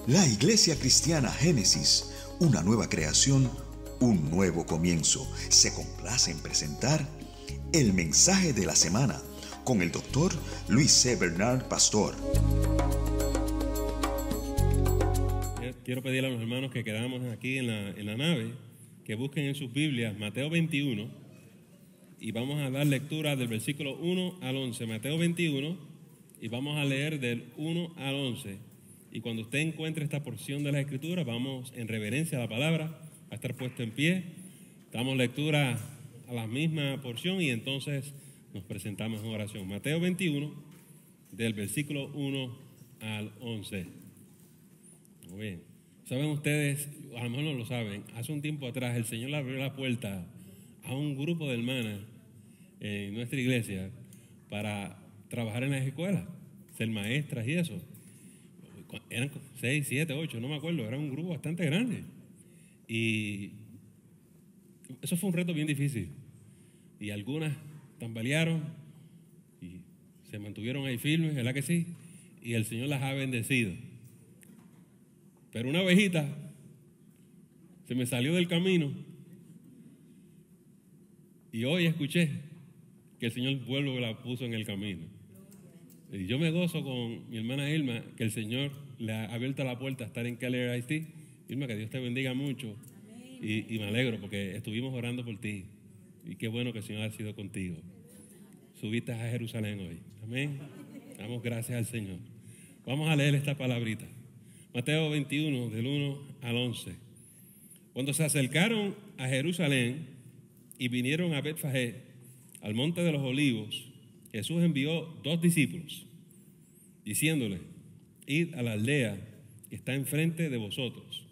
La Iglesia Cristiana Génesis, una nueva creación, un nuevo comienzo, se complace en presentar el mensaje de la semana con el Dr. Luis C. Bernard, pastor. Quiero pedirle a los hermanos que quedamos aquí en la nave que busquen en sus Biblias Mateo 21 y vamos a dar lectura del versículo 1 al 11. Mateo 21 y vamos a leer del 1 al 11. Y cuando usted encuentre esta porción de la Escritura, vamos en reverencia a la palabra, a estar puesto en pie. Damos lectura a la misma porción y entonces nos presentamos en oración. Mateo 21, del versículo 1 al 11. Muy bien. Saben ustedes, a lo mejor no lo saben, hace un tiempo atrás el Señor le abrió la puerta a un grupo de hermanas en nuestra iglesia para trabajar en las escuelas, ser maestras y eso. Eran 6, 7, 8, no me acuerdo, era un grupo bastante grande. Y eso fue un reto bien difícil. Y algunas tambalearon y se mantuvieron ahí firmes, ¿verdad que sí? Y el Señor las ha bendecido. Pero una ovejita se me salió del camino y hoy escuché que el Señor vuelve y la puso en el camino. Y yo me gozo con mi hermana Irma que el Señor le ha abierto la puerta a estar en Keller ISD. Irma, que Dios te bendiga mucho y me alegro porque estuvimos orando por ti y qué bueno que el Señor ha sido contigo. Subiste a Jerusalén hoy. Amén. Damos gracias al Señor. Vamos a leer esta palabrita. Mateo 21, del 1 al 11. Cuando se acercaron a Jerusalén y vinieron a Betfagé, al monte de los olivos, Jesús envió 2 discípulos, diciéndole: id a la aldea que está enfrente de vosotros,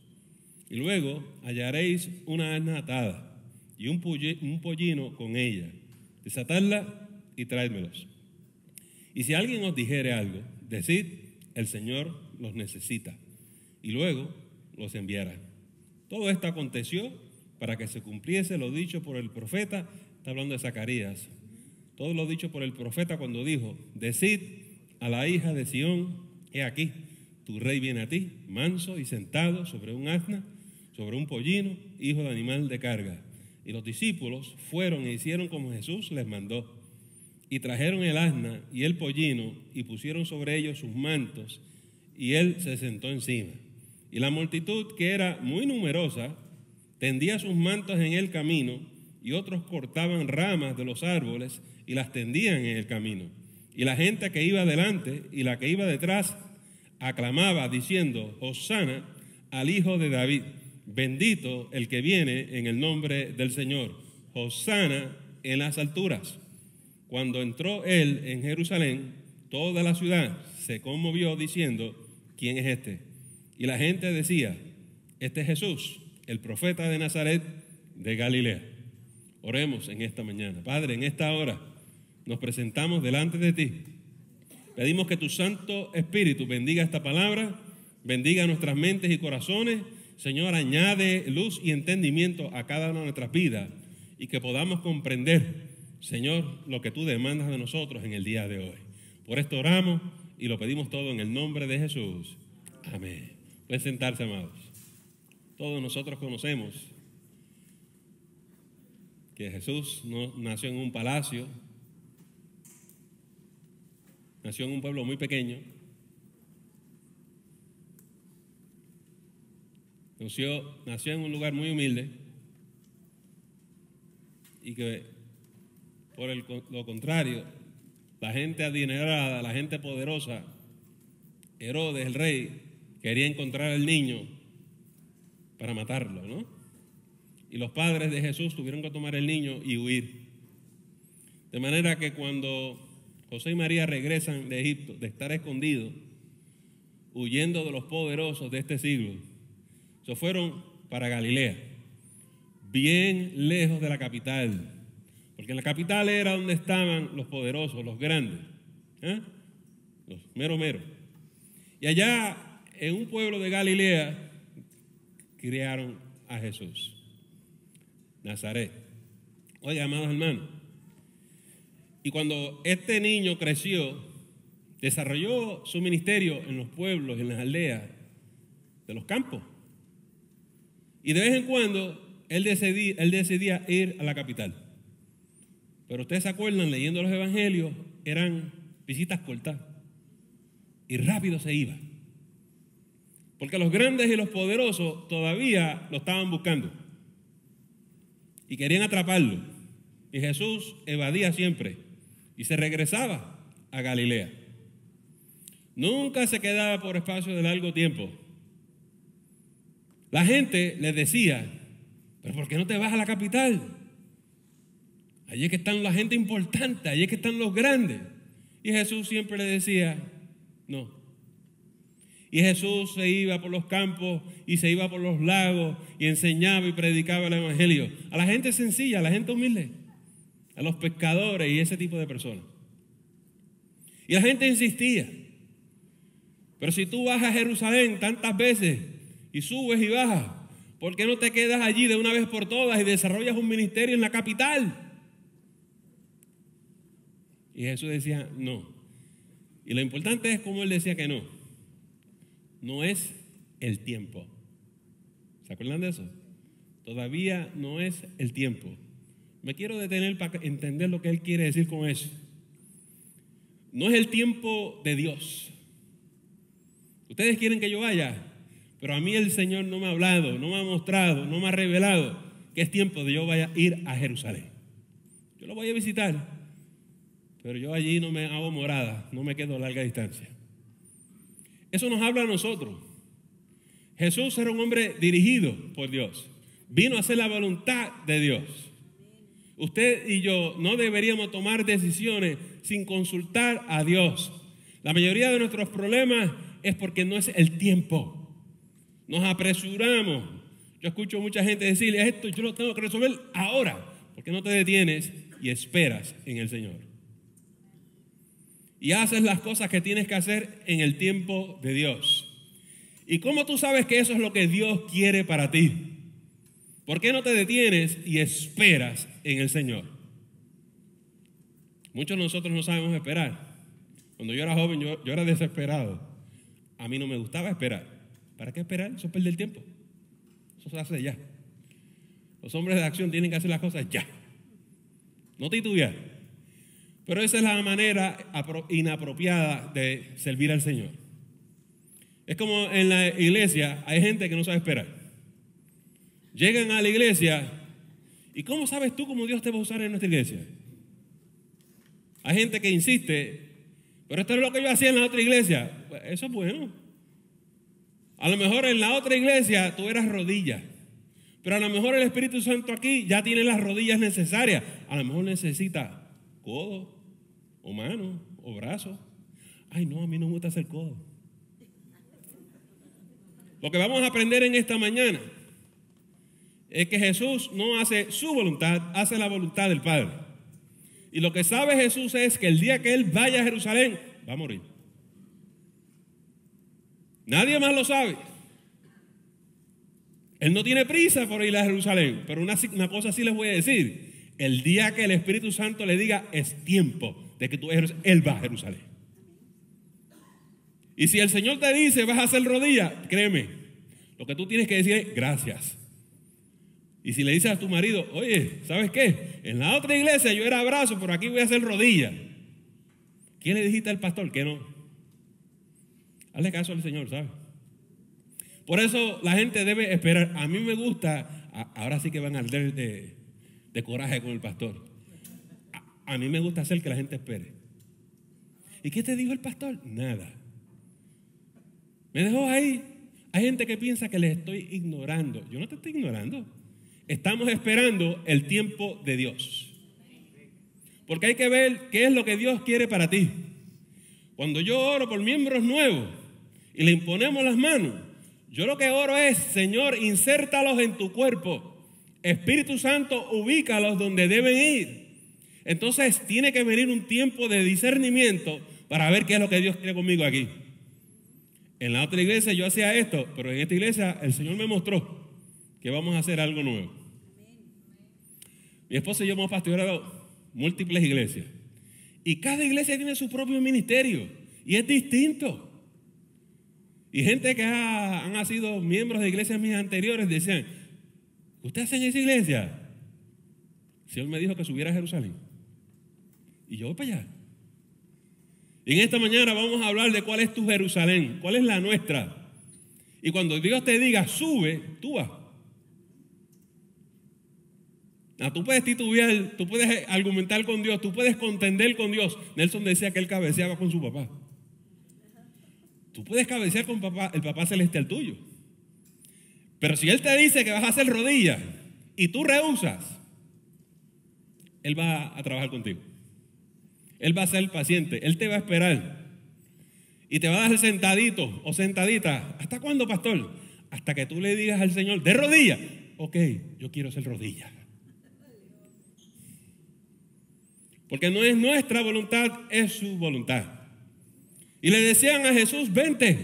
y luego hallaréis una asna atada y un pollino con ella. Desatadla y traédmelos. Y si alguien os dijere algo, decid: el Señor los necesita, y luego los enviará. Todo esto aconteció para que se cumpliese lo dicho por el profeta. Está hablando de Zacarías. Todo lo dicho por el profeta cuando dijo: decid a la hija de Sión, he aquí, tu rey viene a ti, manso y sentado sobre un asna, sobre un pollino, hijo de animal de carga. Y los discípulos fueron e hicieron como Jesús les mandó. Y trajeron el asna y el pollino y pusieron sobre ellos sus mantos, y él se sentó encima. Y la multitud, que era muy numerosa, tendía sus mantos en el camino, y otros cortaban ramas de los árboles y las tendían en el camino. Y la gente que iba delante y la que iba detrás aclamaba diciendo: Hosana al Hijo de David, bendito el que viene en el nombre del Señor, Hosana en las alturas. Cuando entró él en Jerusalén, toda la ciudad se conmovió diciendo: ¿quién es este? Y la gente decía: este es Jesús, el profeta de Nazaret de Galilea. Oremos en esta mañana. Padre, en esta hora nos presentamos delante de ti. Pedimos que tu Santo Espíritu bendiga esta palabra, bendiga nuestras mentes y corazones. Señor, añade luz y entendimiento a cada una de nuestras vidas y que podamos comprender, Señor, lo que tú demandas de nosotros en el día de hoy. Por esto oramos y lo pedimos todo en el nombre de Jesús. Amén. Pueden sentarse, amados. Todos nosotros conocemos que Jesús no nació en un palacio, nació en un pueblo muy pequeño, nació en un lugar muy humilde y que por lo contrario, la gente adinerada, la gente poderosa, Herodes el rey, quería encontrar al niño para matarlo, ¿no? Y los padres de Jesús tuvieron que tomar el niño y huir. De manera que cuando José y María regresan de Egipto, de estar escondidos, huyendo de los poderosos de este siglo, se fueron para Galilea, bien lejos de la capital, porque en la capital era donde estaban los poderosos, los grandes, los meros. Y allá, en un pueblo de Galilea, criaron a Jesús, Nazaret. Oiga, amados hermanos, y cuando este niño creció, desarrolló su ministerio en los pueblos, en las aldeas, de los campos. Y de vez en cuando él decidía ir a la capital. Pero ustedes se acuerdan, leyendo los evangelios, eran visitas cortas. Y rápido se iba. Porque los grandes y los poderosos todavía lo estaban buscando. Y querían atraparlo. Y Jesús evadía siempre. Y se regresaba a Galilea. Nunca se quedaba por espacio de largo tiempo. La gente le decía, ¿pero por qué no te vas a la capital? Allí es que están la gente importante, allí es que están los grandes. Y Jesús siempre le decía, no. Y Jesús se iba por los campos y se iba por los lagos y enseñaba y predicaba el evangelio a la gente sencilla, a la gente humilde, a los pescadores y ese tipo de personas. Y la gente insistía. Pero si tú vas a Jerusalén tantas veces y subes y bajas, ¿por qué no te quedas allí de una vez por todas y desarrollas un ministerio en la capital? Y Jesús decía, no. Y lo importante es cómo él decía que no. No es el tiempo. ¿Se acuerdan de eso? Todavía no es el tiempo. Me quiero detener para entender lo que él quiere decir con eso. No es el tiempo de Dios. Ustedes quieren que yo vaya, pero a mí el Señor no me ha hablado, no me ha mostrado, no me ha revelado que es tiempo de yo vaya a ir a Jerusalén. Yo lo voy a visitar, pero yo allí no me hago morada, no me quedo a larga distancia. Eso nos habla a nosotros. Jesús era un hombre dirigido por Dios. Vino a hacer la voluntad de Dios. Usted y yo no deberíamos tomar decisiones sin consultar a Dios. La mayoría de nuestros problemas es porque no es el tiempo. Nos apresuramos. Yo escucho mucha gente decir, esto yo lo tengo que resolver ahora. ¿Por qué no te detienes y esperas en el Señor? Y haces las cosas que tienes que hacer en el tiempo de Dios. ¿Y cómo tú sabes que eso es lo que Dios quiere para ti? ¿Por qué no te detienes y esperas en el Señor? Muchos de nosotros no sabemos esperar. Cuando yo era joven, yo era desesperado. A mí no me gustaba esperar. ¿Para qué esperar? Eso es perder el tiempo. Eso se hace ya. Los hombres de acción tienen que hacer las cosas ya. No titubear. Pero esa es la manera inapropiada de servir al Señor. Es como en la iglesia hay gente que no sabe esperar. Llegan a la iglesia y ¿cómo sabes tú cómo Dios te va a usar en nuestra iglesia? Hay gente que insiste, pero esto es lo que yo hacía en la otra iglesia. Pues eso es bueno. A lo mejor en la otra iglesia tú eras rodillas, pero a lo mejor el Espíritu Santo aquí ya tiene las rodillas necesarias. A lo mejor necesita codo, o mano, o brazo. Ay, no, a mí no me gusta hacer codo. Lo que vamos a aprender en esta mañana es que Jesús no hace su voluntad, hace la voluntad del Padre. Y lo que sabe Jesús es que el día que Él vaya a Jerusalén, va a morir. Nadie más lo sabe. Él no tiene prisa por ir a Jerusalén, pero una cosa sí les voy a decir. El día que el Espíritu Santo le diga, es tiempo de que tú vayas a Jerusalén, Él va a Jerusalén. Y si el Señor te dice, vas a hacer rodillas, créeme, lo que tú tienes que decir es, gracias. Y si le dices a tu marido, oye, ¿sabes qué? En la otra iglesia yo era abrazo, pero aquí voy a hacer rodillas. ¿Qué le dijiste al pastor? Que no. Hazle caso al Señor, ¿sabes? Por eso la gente debe esperar. A mí me gusta, ahora sí que van a arder de coraje con el pastor. A mí me gusta hacer que la gente espere. ¿Y qué te dijo el pastor? Nada. Me dejó ahí. Hay gente que piensa que les estoy ignorando. Yo no te estoy ignorando. Estamos esperando el tiempo de Dios. Porque hay que ver qué es lo que Dios quiere para ti. Cuando yo oro por miembros nuevos y le imponemos las manos, yo lo que oro es, Señor, insértalos en tu cuerpo. Espíritu Santo, ubícalos donde deben ir. Entonces tiene que venir un tiempo de discernimiento para ver qué es lo que Dios quiere conmigo aquí. En la otra iglesia yo hacía esto, pero en esta iglesia el Señor me mostró que vamos a hacer algo nuevo. Mi esposa y yo hemos pastoreado múltiples iglesias. Y cada iglesia tiene su propio ministerio. Y es distinto. Y gente que han sido miembros de iglesias mías anteriores decían, ¿usted hace en esa iglesia? El Señor me dijo que subiera a Jerusalén. Y yo voy para allá. Y en esta mañana vamos a hablar de cuál es tu Jerusalén, cuál es la nuestra. Y cuando Dios te diga, sube, tú vas. Tú puedes titubear, tú puedes argumentar con Dios, tú puedes contender con Dios. Nelson decía que él cabeceaba con su papá. Tú puedes cabecear con papá, el papá celestial tuyo. Pero si Él te dice que vas a hacer rodillas y tú rehusas, Él va a trabajar contigo. Él va a ser paciente, Él te va a esperar. Y te va a dar sentadito o sentadita. ¿Hasta cuándo, pastor? Hasta que tú le digas al Señor, de rodillas. Ok, yo quiero ser rodillas. Porque no es nuestra voluntad, es su voluntad. Y le decían a Jesús, vente,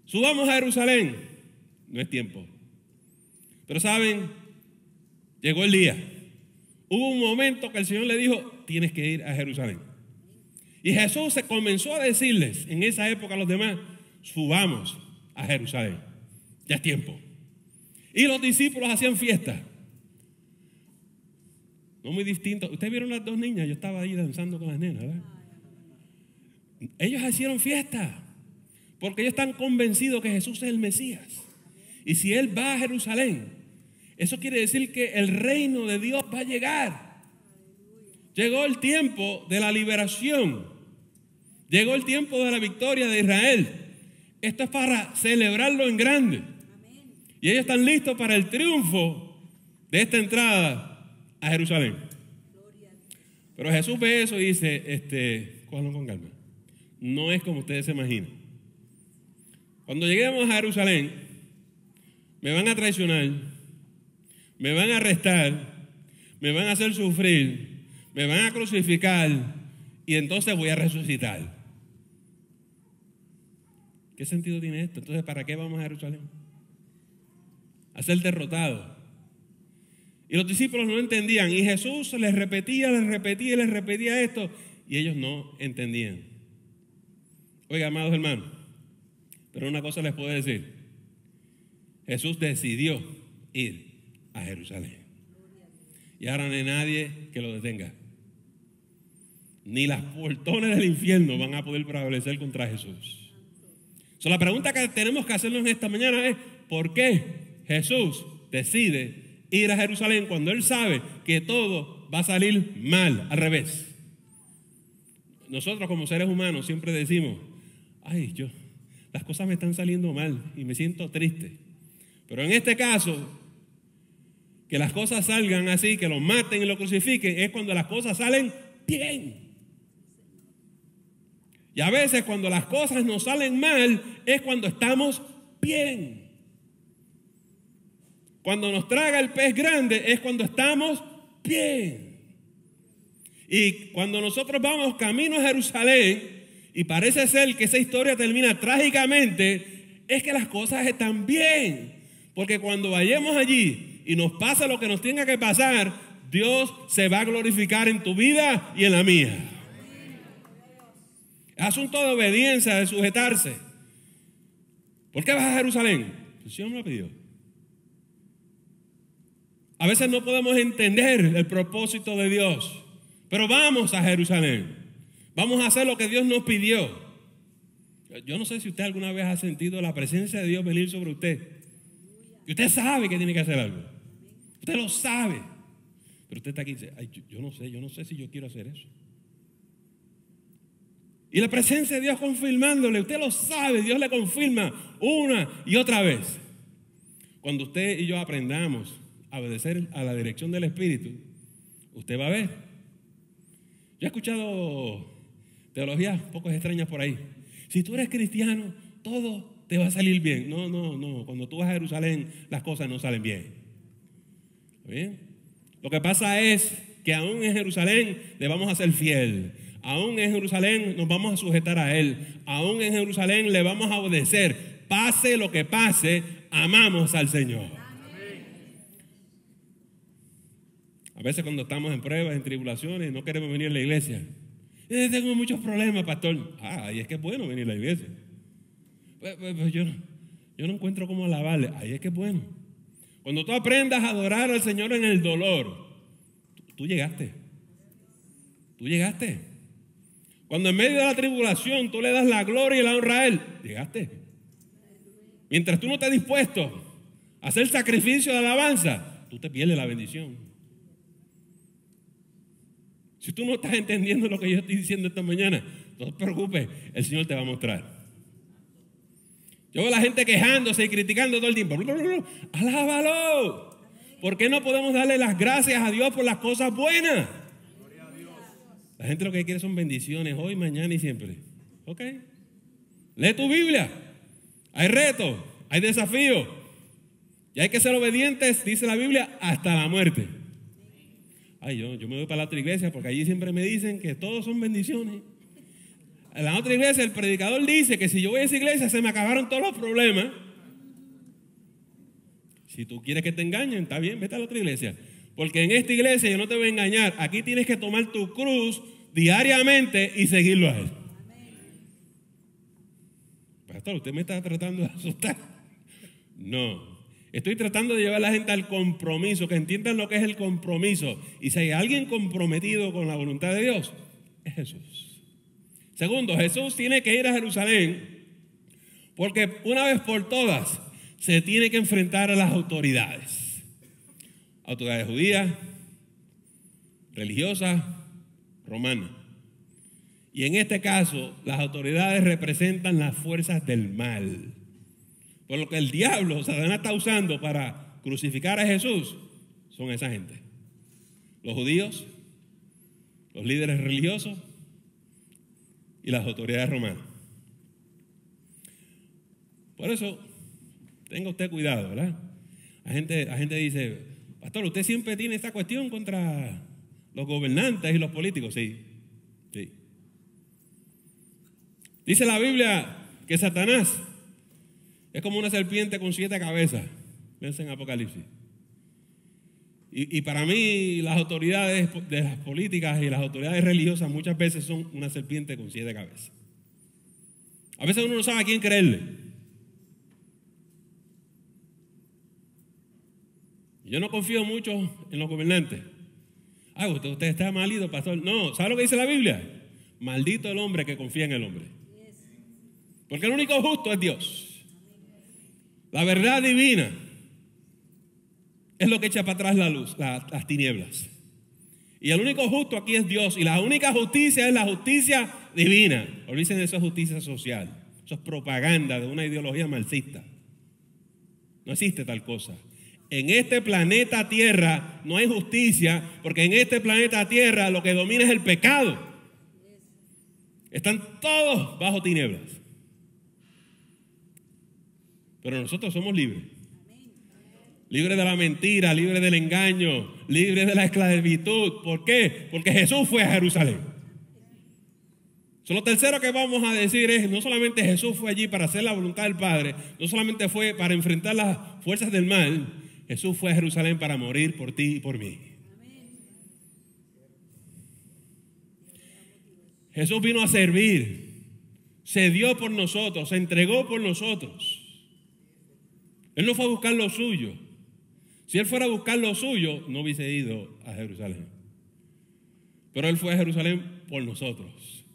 subamos a Jerusalén. No es tiempo. Pero saben, llegó el día. Hubo un momento que el Señor le dijo, tienes que ir a Jerusalén. Y Jesús se comenzó a decirles en esa época a los demás, subamos a Jerusalén. Ya es tiempo. Y los discípulos hacían fiesta. No muy distinto. Ustedes vieron las dos niñas, yo estaba ahí danzando con las nenas, ¿verdad? Ellos hicieron fiesta porque ellos están convencidos que Jesús es el Mesías. Y si Él va a Jerusalén, eso quiere decir que el reino de Dios va a llegar. Llegó el tiempo de la liberación. Llegó el tiempo de la victoria de Israel. Esto es para celebrarlo en grande. Y ellos están listos para el triunfo de esta entrada a Jerusalén. Pero Jesús ve eso y dice, cójanlo con calma. No es como ustedes se imaginan. Cuando lleguemos a Jerusalén, me van a traicionar, me van a arrestar, me van a hacer sufrir, me van a crucificar y entonces voy a resucitar. ¿Qué sentido tiene esto? Entonces, ¿para qué vamos a Jerusalén? A ser derrotados. Y los discípulos no entendían. Y Jesús les repetía esto. Y ellos no entendían. Oiga, amados hermanos, pero una cosa les puedo decir. Jesús decidió ir a Jerusalén. Y ahora no hay nadie que lo detenga. Ni las portones del infierno van a poder prevalecer contra Jesús. La pregunta que tenemos que hacernos esta mañana es, ¿por qué Jesús decide ir a Jerusalén cuando Él sabe que todo va a salir mal, al revés? Nosotros como seres humanos siempre decimos, las cosas me están saliendo mal y me siento triste. Pero en este caso, que las cosas salgan así, que lo maten y lo crucifiquen, es cuando las cosas salen bien. Y a veces cuando las cosas nos salen mal, es cuando estamos bien. Cuando nos traga el pez grande, es cuando estamos bien. Y cuando nosotros vamos camino a Jerusalén, y parece ser que esa historia termina trágicamente, es que las cosas están bien. Porque cuando vayamos allí y nos pasa lo que nos tenga que pasar, Dios se va a glorificar en tu vida y en la mía. Es asunto de obediencia, de sujetarse. ¿Por qué vas a Jerusalén? El Señor me lo pidió. A veces no podemos entender el propósito de Dios, pero vamos a Jerusalén. Vamos a hacer lo que Dios nos pidió. Yo no sé si usted alguna vez ha sentido la presencia de Dios venir sobre usted. Y usted sabe que tiene que hacer algo. Usted lo sabe. Pero usted está aquí y dice, yo no sé si yo quiero hacer eso. Y la presencia de Dios confirmándole, usted lo sabe, Dios le confirma una y otra vez. Cuando usted y yo aprendamos a obedecer a la dirección del Espíritu, usted va a ver. Yo he escuchado teologías un poco extrañas por ahí. Si tú eres cristiano, todo te va a salir bien. No. Cuando tú vas a Jerusalén, las cosas no salen bien. ¿Bien? Lo que pasa es que aún en Jerusalén le vamos a ser fiel. Aún en Jerusalén nos vamos a sujetar a Él. Aún en Jerusalén le vamos a obedecer. Pase lo que pase, amamos al Señor. A veces cuando estamos en pruebas, en tribulaciones, no queremos venir a la iglesia. Tengo muchos problemas, pastor. Y es que es bueno venir a la iglesia. Pues yo no encuentro cómo alabarle. Ahí es que es bueno. Cuando tú aprendas a adorar al Señor en el dolor, tú llegaste. Tú llegaste. Cuando en medio de la tribulación tú le das la gloria y la honra a Él, llegaste. Mientras tú no estés dispuesto a hacer sacrificio de alabanza, tú te pierdes la bendición. Si tú no estás entendiendo lo que yo estoy diciendo esta mañana, no te preocupes, el Señor te va a mostrar. Yo veo a la gente quejándose y criticando todo el tiempo. ¡Alábalo! ¿Por qué no podemos darle las gracias a Dios por las cosas buenas? La gente lo que quiere son bendiciones hoy, mañana y siempre. ¿Ok? Lee tu Biblia. Hay retos, hay desafíos. Y hay que ser obedientes, dice la Biblia, hasta la muerte. Ay, yo me voy para la otra iglesia porque allí siempre me dicen que todos son bendiciones. En la otra iglesia el predicador dice que si yo voy a esa iglesia se me acabaron todos los problemas. Si tú quieres que te engañen, está bien, vete a la otra iglesia. Porque en esta iglesia yo no te voy a engañar. Aquí tienes que tomar tu cruz diariamente y seguirlo a Él. Pastor, ¿usted me está tratando de asustar? No. Estoy tratando de llevar a la gente al compromiso, que entiendan lo que es el compromiso. Y si hay alguien comprometido con la voluntad de Dios, es Jesús. Segundo, Jesús tiene que ir a Jerusalén porque una vez por todas se tiene que enfrentar a las autoridades. Autoridades judías, religiosas, romanas. Y en este caso, las autoridades representan las fuerzas del mal. Por lo que el diablo, Satanás, está usando para crucificar a Jesús, son esa gente. Los judíos, los líderes religiosos y las autoridades romanas. Por eso, tenga usted cuidado, ¿verdad? La gente dice, pastor, usted siempre tiene esta cuestión contra los gobernantes y los políticos. Sí. Dice la Biblia que Satanás es como una serpiente con 7 cabezas. Piensa en Apocalipsis. Y para mí las autoridades de las políticas y las autoridades religiosas muchas veces son una serpiente con 7 cabezas. A veces uno no sabe a quién creerle. Yo no confío mucho en los gobernantes. Usted está malito, pastor. No, ¿sabe lo que dice la Biblia? Maldito el hombre que confía en el hombre. Porque el único justo es Dios. La verdad divina es lo que echa para atrás la luz, las tinieblas. Y el único justo aquí es Dios. Y la única justicia es la justicia divina. Olvídense de esa justicia social. Eso es propaganda de una ideología marxista. No existe tal cosa. En este planeta Tierra no hay justicia, porque en este planeta Tierra lo que domina es el pecado. Están todos bajo tinieblas. Pero nosotros somos libres. Libres de la mentira, libres del engaño, libres de la esclavitud. ¿Por qué? Porque Jesús fue a Jerusalén. Lo tercero que vamos a decir es, no solamente Jesús fue allí para hacer la voluntad del Padre, no solamente fue para enfrentar las fuerzas del mal, Jesús fue a Jerusalén para morir por ti y por mí. Jesús vino a servir, se dio por nosotros, se entregó por nosotros. Él no fue a buscar lo suyo. Si Él fuera a buscar lo suyo, no hubiese ido a Jerusalén. Pero Él fue a Jerusalén por nosotros.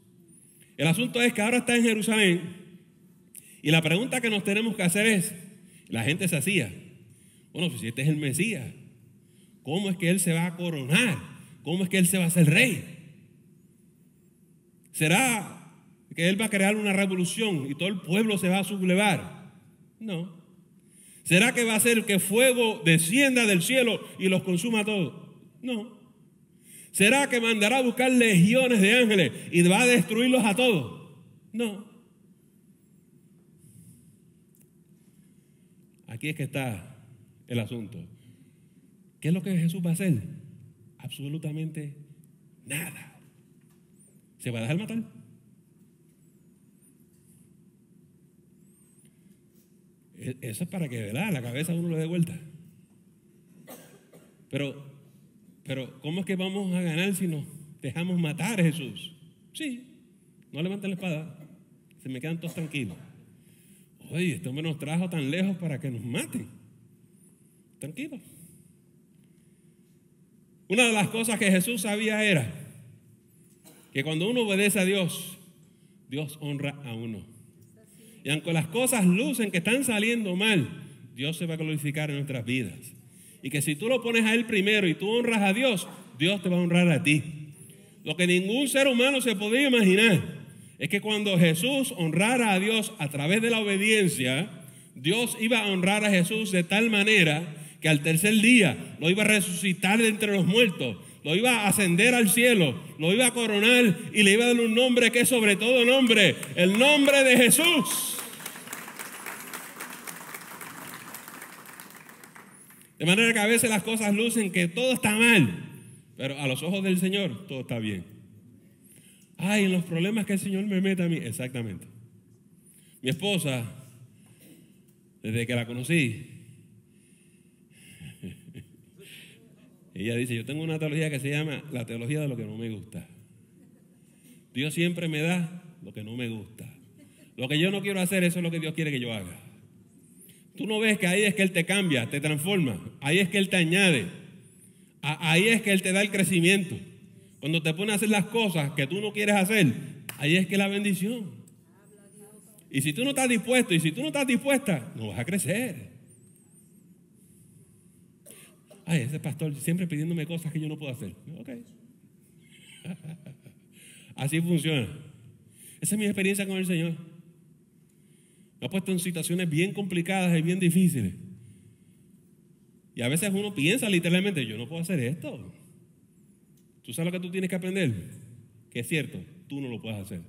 El asunto es que ahora está en Jerusalén y la pregunta que nos tenemos que hacer es, la gente se hacía, bueno, si este es el Mesías, ¿cómo es que Él se va a coronar? ¿Cómo es que Él se va a hacer rey? ¿Será que Él va a crear una revolución y todo el pueblo se va a sublevar? No. ¿Será que va a hacer que fuego descienda del cielo y los consuma a todos? No. ¿Será que mandará a buscar legiones de ángeles y va a destruirlos a todos? No. Aquí es que está el asunto. ¿Qué es lo que Jesús va a hacer? Absolutamente nada. ¿Se va a dejar matar? Eso es para que, ¿verdad?, la cabeza uno le dé vuelta. Pero ¿cómo es que vamos a ganar si nos dejamos matar a Jesús? Sí, no levanten la espada, se me quedan todos tranquilos. Oye, este hombre nos trajo tan lejos para que nos maten. Tranquilo. Una de las cosas que Jesús sabía era que cuando uno obedece a Dios, Dios honra a uno. Y aunque las cosas lucen que están saliendo mal, Dios se va a glorificar en nuestras vidas. Y que si tú lo pones a Él primero y tú honras a Dios, Dios te va a honrar a ti. Lo que ningún ser humano se podía imaginar es que cuando Jesús honrara a Dios a través de la obediencia, Dios iba a honrar a Jesús de tal manera que al tercer día lo iba a resucitar de entre los muertos, lo iba a ascender al cielo, lo iba a coronar y le iba a dar un nombre que es sobre todo nombre, el nombre de Jesús. De manera que a veces las cosas lucen que todo está mal, pero a los ojos del Señor todo está bien. Ay, en los problemas que el Señor me mete a mí. Exactamente. Mi esposa, desde que la conocí, ella dice, yo tengo una teología que se llama la teología de lo que no me gusta. Dios siempre me da lo que no me gusta. Lo que yo no quiero hacer, eso es lo que Dios quiere que yo haga. Tú no ves que ahí es que Él te cambia, te transforma. Ahí es que Él te añade. Ahí es que Él te da el crecimiento. Cuando te pone a hacer las cosas que tú no quieres hacer, ahí es que la bendición. Y si tú no estás dispuesto y si tú no estás dispuesta, no vas a crecer. Ay, ese pastor siempre pidiéndome cosas que yo no puedo hacer. Ok. Así funciona. Esa es mi experiencia con el Señor. Me ha puesto en situaciones bien complicadas y bien difíciles. Y a veces uno piensa literalmente, yo no puedo hacer esto. ¿Tú sabes lo que tú tienes que aprender? Que es cierto, tú no lo puedes hacer.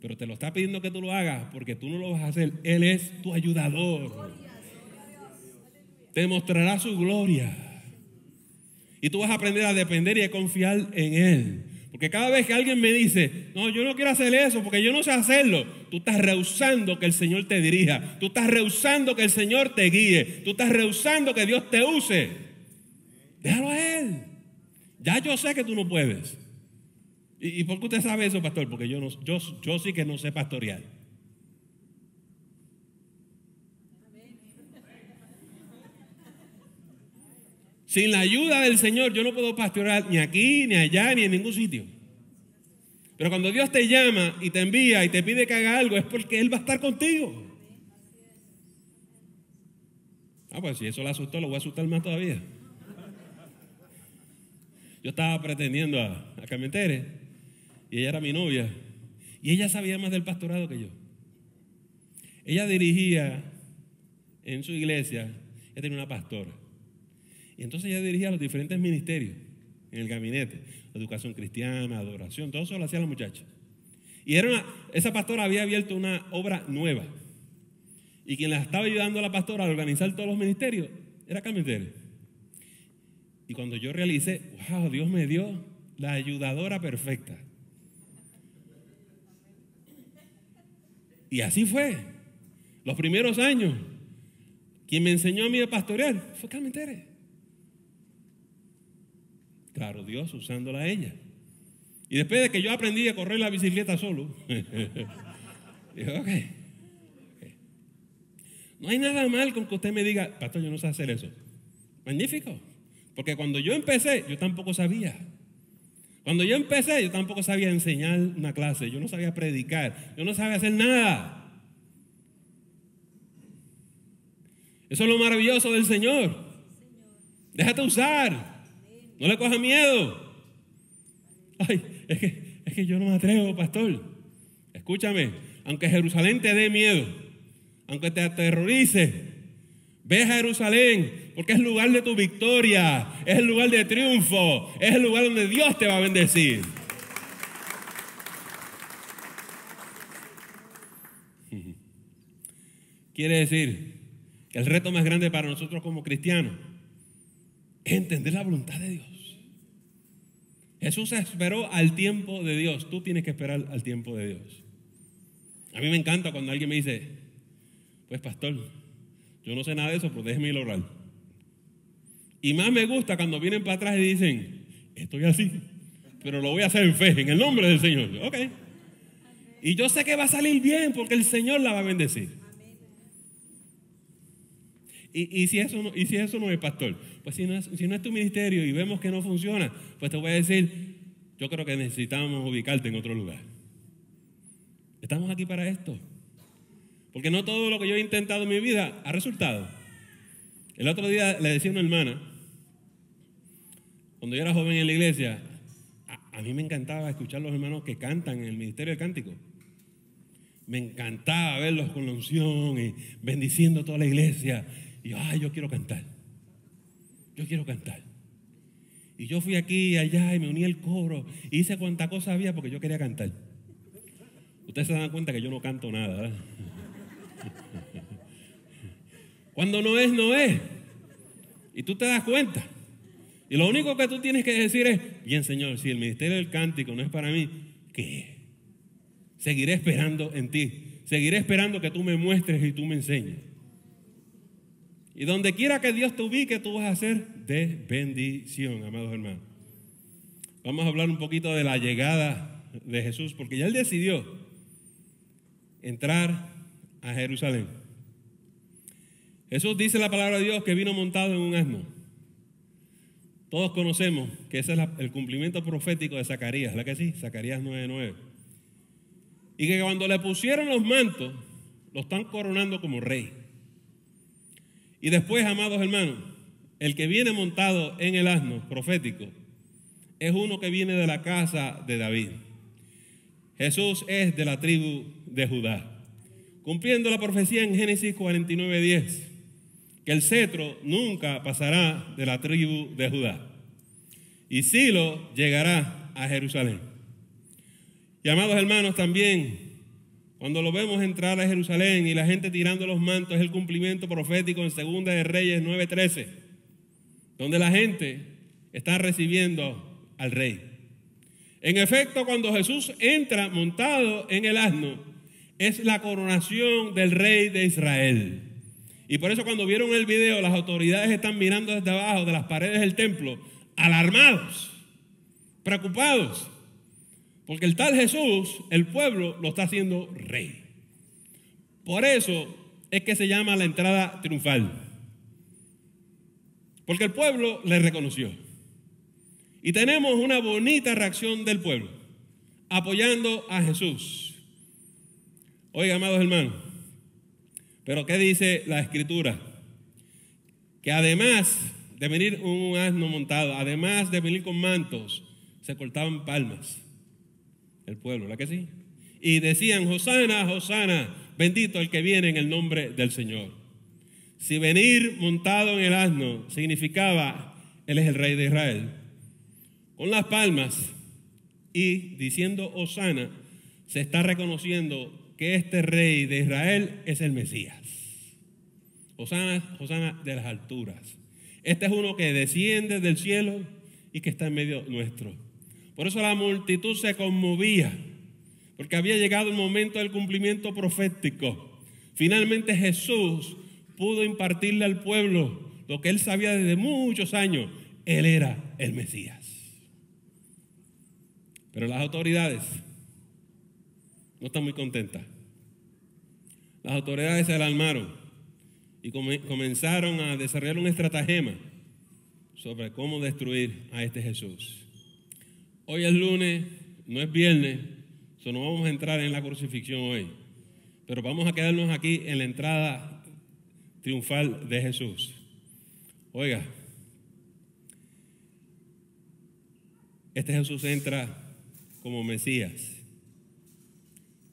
Pero te lo está pidiendo que tú lo hagas porque tú no lo vas a hacer. Él es tu ayudador. Te mostrará su gloria. Y tú vas a aprender a depender y a confiar en Él. Porque cada vez que alguien me dice, no, yo no quiero hacer eso porque yo no sé hacerlo, tú estás rehusando que el Señor te dirija. Tú estás rehusando que el Señor te guíe. Tú estás rehusando que Dios te use. Déjalo a Él. Ya yo sé que tú no puedes. ¿Y por qué usted sabe eso, pastor? Porque yo sí que no sé pastorear. Sin la ayuda del Señor yo no puedo pastorear ni aquí, ni allá, ni en ningún sitio. Pero cuando Dios te llama y te envía y te pide que haga algo es porque Él va a estar contigo. Pues si eso le asustó, lo voy a asustar más todavía. Yo estaba pretendiendo a que me entere y ella era mi novia y ella sabía más del pastorado que yo. Ella dirigía en su iglesia, ella tenía una pastora y entonces ella dirigía los diferentes ministerios en el gabinete, educación cristiana, adoración, todo eso lo hacía la muchacha. Y esa pastora había abierto una obra nueva y quien la estaba ayudando a la pastora a organizar todos los ministerios era Carmen Tere. Y cuando yo realicé, wow, Dios me dio la ayudadora perfecta. Y así fue. Los primeros años, quien me enseñó a mí a pastorear fue Carmen Tere. Claro, Dios usándola a ella. Y después de que yo aprendí a correr la bicicleta solo, dije, ok. No hay nada mal con que usted me diga, pastor, yo no sé hacer eso. Magnífico. Porque cuando yo empecé, yo tampoco sabía. Cuando yo empecé, yo tampoco sabía enseñar una clase. Yo no sabía predicar. Yo no sabía hacer nada. Eso es lo maravilloso del Señor. Déjate usar. No le cojas miedo. Ay, es que yo no me atrevo, pastor. Escúchame. Aunque Jerusalén te dé miedo, aunque te aterrorice, ve a Jerusalén. Porque es el lugar de tu victoria, es el lugar de triunfo, es el lugar donde Dios te va a bendecir. Quiere decir que el reto más grande para nosotros como cristianos es entender la voluntad de Dios. Jesús esperó al tiempo de Dios. Tú tienes que esperar al tiempo de Dios. A mí me encanta cuando alguien me dice, pues pastor, yo no sé nada de eso, pero déjeme ir a orar. Y más me gusta cuando vienen para atrás y dicen, estoy así, pero lo voy a hacer en fe, en el nombre del Señor. Ok. Y yo sé que va a salir bien porque el Señor la va a bendecir. ¿Y si eso no es, pastor? Pues si no es tu ministerio y vemos que no funciona, pues te voy a decir, yo creo que necesitamos ubicarte en otro lugar. Estamos aquí para esto. Porque no todo lo que yo he intentado en mi vida ha resultado. El otro día le decía a una hermana, cuando yo era joven en la iglesia, a mí me encantaba escuchar a los hermanos que cantan en el ministerio del cántico. Me encantaba verlos con la unción y bendiciendo toda la iglesia. Y yo quiero cantar. Yo quiero cantar. Y yo fui aquí y allá y me uní al coro. Y hice cuanta cosa había porque yo quería cantar. Ustedes se dan cuenta que yo no canto nada, ¿verdad? Cuando no es, no es. Y tú te das cuenta. Y lo único que tú tienes que decir es, bien, Señor, si el ministerio del cántico no es para mí, ¿qué? Seguiré esperando en ti. Seguiré esperando que tú me muestres y tú me enseñes. Y donde quiera que Dios te ubique, tú vas a ser de bendición, amados hermanos. Vamos a hablar un poquito de la llegada de Jesús, porque ya Él decidió entrar a Jerusalén. Jesús dice la palabra de Dios que vino montado en un asno. Todos conocemos que ese es el cumplimiento profético de Zacarías, ¿la que sí? Zacarías 9:9. Y que cuando le pusieron los mantos, lo están coronando como rey. Y después, amados hermanos, el que viene montado en el asno profético es uno que viene de la casa de David. Jesús es de la tribu de Judá, cumpliendo la profecía en Génesis 49:10, que el cetro nunca pasará de la tribu de Judá. Y Silo llegará a Jerusalén. Y amados hermanos, también cuando lo vemos entrar a Jerusalén y la gente tirando los mantos, es el cumplimiento profético en Segunda de Reyes 9:13, donde la gente está recibiendo al rey. En efecto, cuando Jesús entra montado en el asno, es la coronación del rey de Israel. Y por eso cuando vieron el video, las autoridades están mirando desde abajo de las paredes del templo, alarmados, preocupados. Porque el tal Jesús, el pueblo lo está haciendo rey. Por eso es que se llama la entrada triunfal. Porque el pueblo le reconoció. Y tenemos una bonita reacción del pueblo, apoyando a Jesús. Oiga, amados hermanos, pero ¿qué dice la Escritura? Que además de venir un asno montado, además de venir con mantos, se cortaban palmas. El pueblo, ¿la que sí? Y decían, Hosana, Hosana, bendito el que viene en el nombre del Señor. Si venir montado en el asno significaba, Él es el rey de Israel, con las palmas y diciendo Hosana, se está reconociendo que este rey de Israel es el Mesías. Hosana, Hosana de las alturas. Este es uno que desciende del cielo y que está en medio nuestro. Por eso la multitud se conmovía, porque había llegado el momento del cumplimiento profético. Finalmente Jesús pudo impartirle al pueblo lo que él sabía desde muchos años. Él era el Mesías. Pero las autoridades no están muy contentas. Las autoridades se alarmaron y comenzaron a desarrollar un estratagema sobre cómo destruir a este Jesús. Hoy es lunes, no es viernes, no vamos a entrar en la crucifixión hoy, pero vamos a quedarnos aquí en la entrada triunfal de Jesús. Oiga, este Jesús entra como Mesías.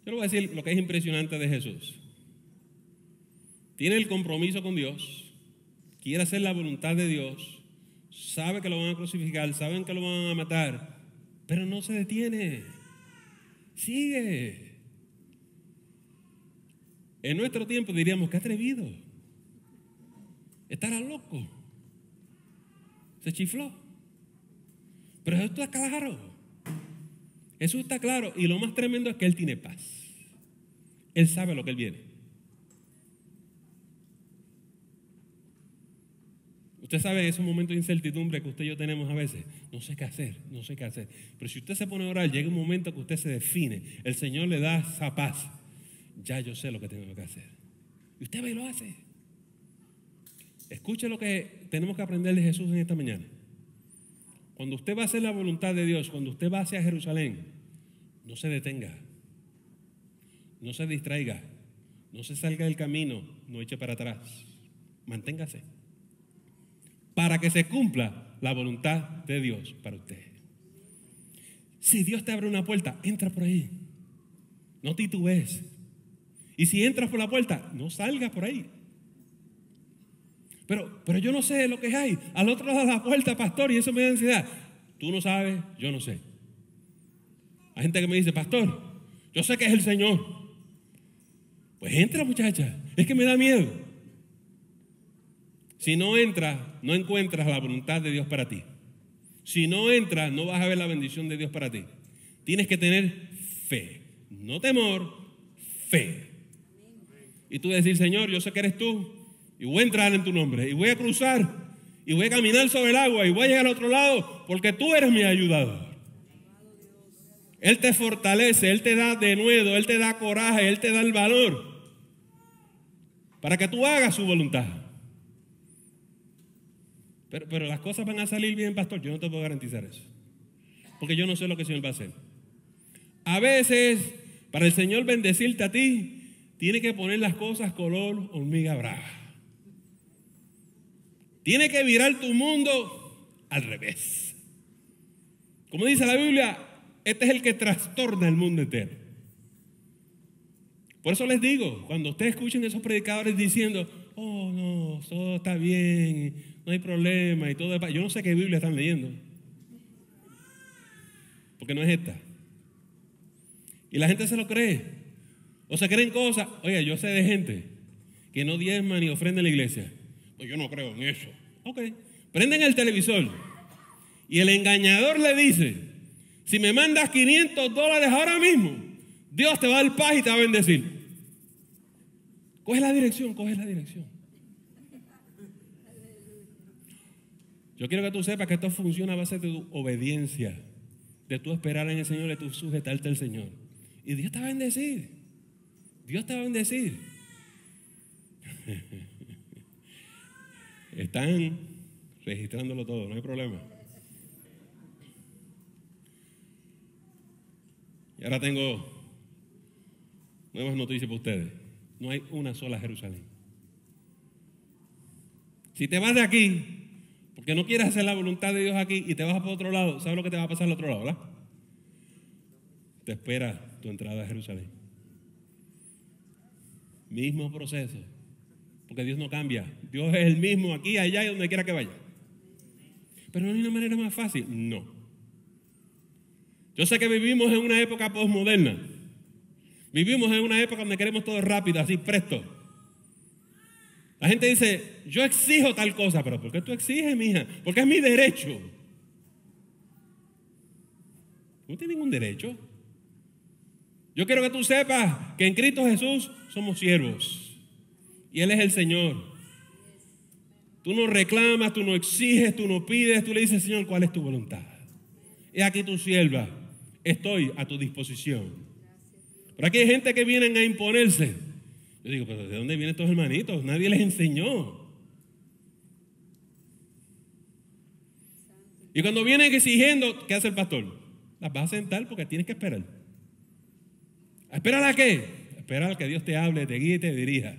Yo le voy a decir lo que es impresionante de Jesús. Tiene el compromiso con Dios, quiere hacer la voluntad de Dios, sabe que lo van a crucificar, saben que lo van a matar, pero no se detiene, sigue. En nuestro tiempo diríamos, qué atrevido, estará loco, se chifló. Pero Jesús está claro, Jesús está claro, y lo más tremendo es que Él tiene paz. Él sabe lo que Él viene. Usted sabe esos momentos de incertidumbre que usted y yo tenemos a veces. No sé qué hacer, no sé qué hacer. Pero si usted se pone a orar, llega un momento que usted se define. El Señor le da esa paz. Ya yo sé lo que tengo que hacer. Y usted va y lo hace. Escuche lo que tenemos que aprender de Jesús en esta mañana. Cuando usted va a hacer la voluntad de Dios, cuando usted va hacia Jerusalén, no se detenga, no se distraiga, no se salga del camino, no eche para atrás. Manténgase para que se cumpla la voluntad de Dios para usted. Si Dios te abre una puerta, entra por ahí. No titubees. Y si entras por la puerta, no salgas por ahí. Pero yo no sé lo que hay al otro lado de la puerta, pastor, y eso me da ansiedad. Tú no sabes, yo no sé. Hay gente que me dice, pastor, yo sé que es el Señor. Pues entra, muchacha, es que me da miedo. Si no entras, no encuentras la voluntad de Dios para ti. Si no entras, no vas a ver la bendición de Dios para ti. Tienes que tener fe, no temor, fe. Y tú decir, Señor, yo sé que eres tú, y voy a entrar en tu nombre, y voy a cruzar, y voy a caminar sobre el agua, y voy a llegar al otro lado, porque tú eres mi ayudador. Él te fortalece, Él te da denuedo, Él te da coraje, Él te da el valor para que tú hagas su voluntad. Pero las cosas van a salir bien, pastor. Yo no te puedo garantizar eso, porque yo no sé lo que el Señor va a hacer. A veces, para el Señor bendecirte a ti, tiene que poner las cosas color hormiga brava. Tiene que virar tu mundo al revés. Como dice la Biblia, este es el que trastorna el mundo entero. Por eso les digo, cuando ustedes escuchen esos predicadores diciendo, oh no, todo está bien, no hay problema y todo es paz. Yo no sé qué Biblia están leyendo, porque no es esta. Y la gente se lo cree. O se creen cosas. Oiga, yo sé de gente que no diezma ni ofrenda en la iglesia. Pues yo no creo en eso. Ok. Prenden el televisor y el engañador le dice, si me mandas $500 ahora mismo, Dios te va a dar paz y te va a bendecir. Coge la dirección, coge la dirección. Yo quiero que tú sepas que esto funciona a base de tu obediencia, de tu esperar en el Señor, de tu sujetarte al Señor. Y Dios te va a bendecir. Dios te va a bendecir. Están registrándolo todo, no hay problema. Y ahora tengo nuevas noticias para ustedes. No hay una sola Jerusalén. Si te vas de aquí, porque no quieres hacer la voluntad de Dios aquí y te vas para otro lado, ¿sabes lo que te va a pasar al otro lado, verdad? Te espera tu entrada a Jerusalén. Mismo proceso, porque Dios no cambia. Dios es el mismo aquí, allá y donde quiera que vaya. Pero no hay una manera más fácil, no. Yo sé que vivimos en una época postmoderna. Vivimos en una época donde queremos todo rápido, así presto. La gente dice, yo exijo tal cosa, pero ¿por qué tú exiges, mija? Porque es mi derecho. No tienes ningún derecho. Yo quiero que tú sepas que en Cristo Jesús somos siervos y Él es el Señor. Tú no reclamas, tú no exiges, tú no pides, tú le dices, Señor, ¿cuál es tu voluntad? He aquí tu sierva, estoy a tu disposición. Pero aquí hay gente que vienen a imponerse. Yo digo, pero ¿de dónde vienen estos hermanitos? Nadie les enseñó. Y cuando vienen exigiendo, ¿qué hace el pastor? Las vas a sentar porque tienes que esperar. ¿Esperar a qué? Esperar a que Dios te hable, te guíe y te dirija.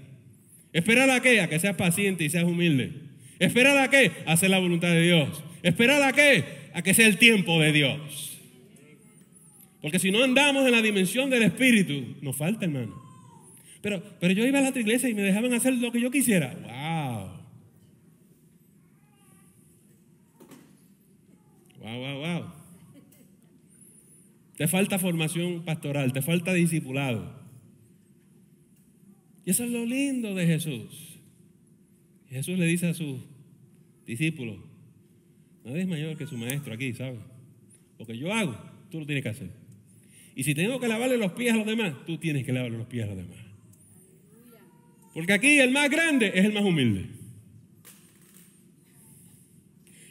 ¿Esperar a qué? A que seas paciente y seas humilde. ¿Esperar a qué? A hacer la voluntad de Dios. ¿Esperar a qué? A que sea el tiempo de Dios. Porque si no andamos en la dimensión del Espíritu, nos falta, hermano. Pero yo iba a la otra iglesia y me dejaban hacer lo que yo quisiera. ¡Wow! ¡Wow, wow, wow! Te falta formación pastoral, te falta discipulado. Y eso es lo lindo de Jesús. Jesús le dice a sus discípulos, nadie es mayor que su maestro aquí, ¿sabes? Lo que yo hago, tú lo tienes que hacer. Y si tengo que lavarle los pies a los demás, tú tienes que lavarle los pies a los demás. Porque aquí el más grande es el más humilde.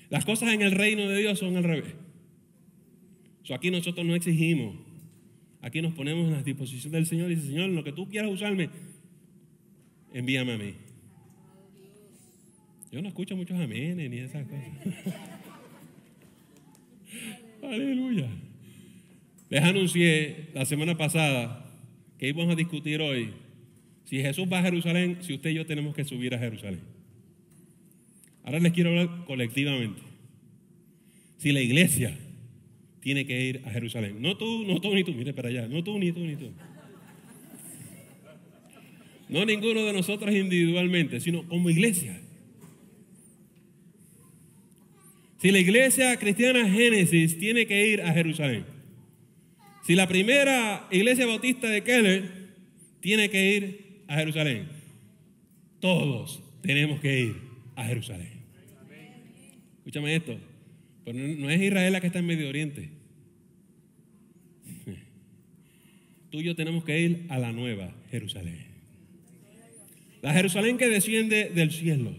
Las cosas en el reino de Dios son al revés. Aquí nosotros no exigimos. Aquí nos ponemos en la disposición del Señor y dice, Señor, en lo que tú quieras usarme, envíame a mí. Yo no escucho muchos amenes ni esas cosas. Aleluya. Les anuncié la semana pasada que íbamos a discutir hoy si Jesús va a Jerusalén, si usted y yo tenemos que subir a Jerusalén. Ahora les quiero hablar colectivamente. Si la iglesia tiene que ir a Jerusalén. No tú ni tú, mire para allá. No tú ni tú ni tú. No ninguno de nosotros individualmente, sino como iglesia. Si la iglesia cristiana Génesis tiene que ir a Jerusalén. Si la primera iglesia bautista de Keller tiene que ir a Jerusalén. Todos tenemos que ir a Jerusalén. Escúchame esto. Pues no es Israel la que está en Medio Oriente. Tú y yo tenemos que ir a la nueva Jerusalén. La Jerusalén que desciende del cielo.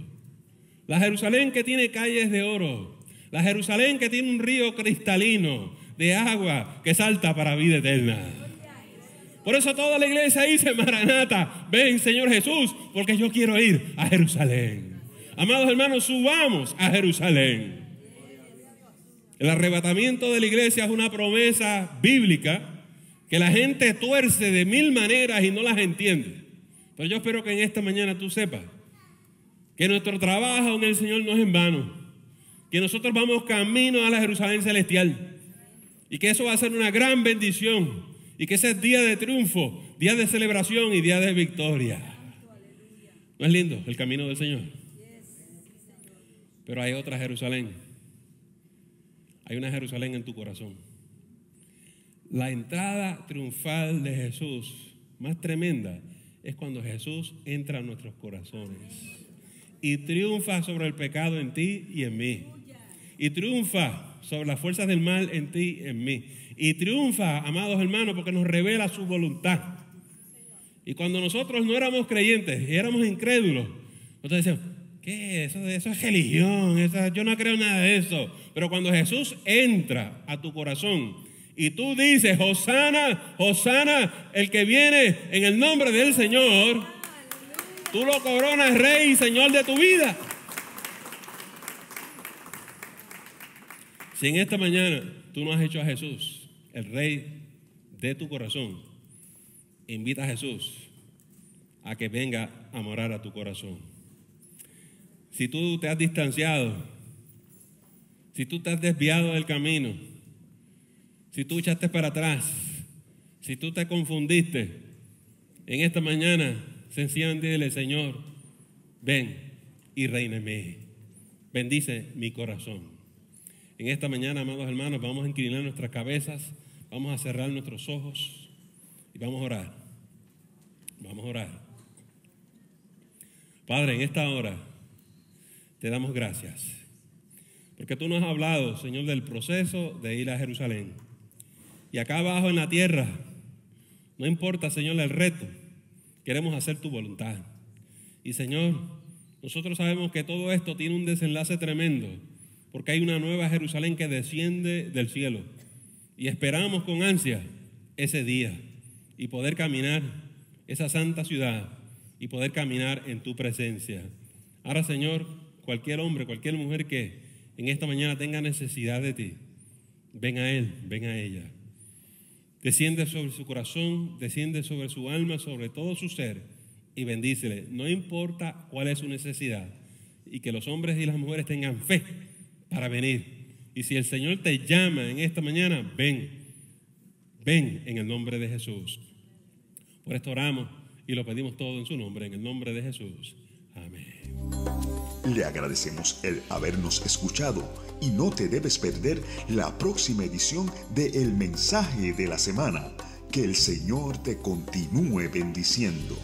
La Jerusalén que tiene calles de oro. La Jerusalén que tiene un río cristalino de agua que salta para vida eterna. Por eso toda la iglesia dice: Maranata, ven Señor Jesús, porque yo quiero ir a Jerusalén. Amados hermanos, subamos a Jerusalén. El arrebatamiento de la iglesia es una promesa bíblica que la gente tuerce de mil maneras y no las entiende. Pero yo espero que en esta mañana tú sepas que nuestro trabajo en el Señor no es en vano, que nosotros vamos camino a la Jerusalén celestial y que eso va a ser una gran bendición y que ese es día de triunfo, día de celebración y día de victoria. ¿No es lindo el camino del Señor? Pero hay otra Jerusalén. Hay una Jerusalén en tu corazón. La entrada triunfal de Jesús más tremenda es cuando Jesús entra a nuestros corazones y triunfa sobre el pecado en ti y en mí. Y triunfa sobre las fuerzas del mal en ti y en mí. Y triunfa, amados hermanos, porque nos revela su voluntad. Y cuando nosotros no éramos creyentes y éramos incrédulos, nosotros decíamos: ¿qué? Eso es religión, yo no creo nada de eso. Pero cuando Jesús entra a tu corazón y tú dices: Hosana, Hosana, el que viene en el nombre del Señor, tú lo coronas Rey y Señor de tu vida. Si en esta mañana tú no has hecho a Jesús el Rey de tu corazón, invita a Jesús a que venga a morar a tu corazón. Si tú te has distanciado, si tú te has desviado del camino, si tú echaste para atrás, si tú te confundiste, en esta mañana sencillamente dile: Señor, ven y reina en mí, bendice mi corazón. En esta mañana, amados hermanos, vamos a inclinar nuestras cabezas, vamos a cerrar nuestros ojos y vamos a orar. Vamos a orar. Padre, en esta hora te damos gracias, porque tú nos has hablado, Señor, del proceso de ir a Jerusalén. Y acá abajo en la tierra, no importa, Señor, el reto, queremos hacer tu voluntad. Y Señor, nosotros sabemos que todo esto tiene un desenlace tremendo, porque hay una nueva Jerusalén que desciende del cielo. Y esperamos con ansia ese día y poder caminar esa santa ciudad y poder caminar en tu presencia. Ahora, Señor, cualquier hombre, cualquier mujer que en esta mañana tenga necesidad de ti, ven a él, ven a ella. Desciende sobre su corazón, desciende sobre su alma, sobre todo su ser y bendícele. No importa cuál es su necesidad, y que los hombres y las mujeres tengan fe para venir. Y si el Señor te llama en esta mañana, ven en el nombre de Jesús. Por esto oramos y lo pedimos todo en su nombre, en el nombre de Jesús. Amén. Le agradecemos el habernos escuchado y no te debes perder la próxima edición de El Mensaje de la Semana. Que el Señor te continúe bendiciendo.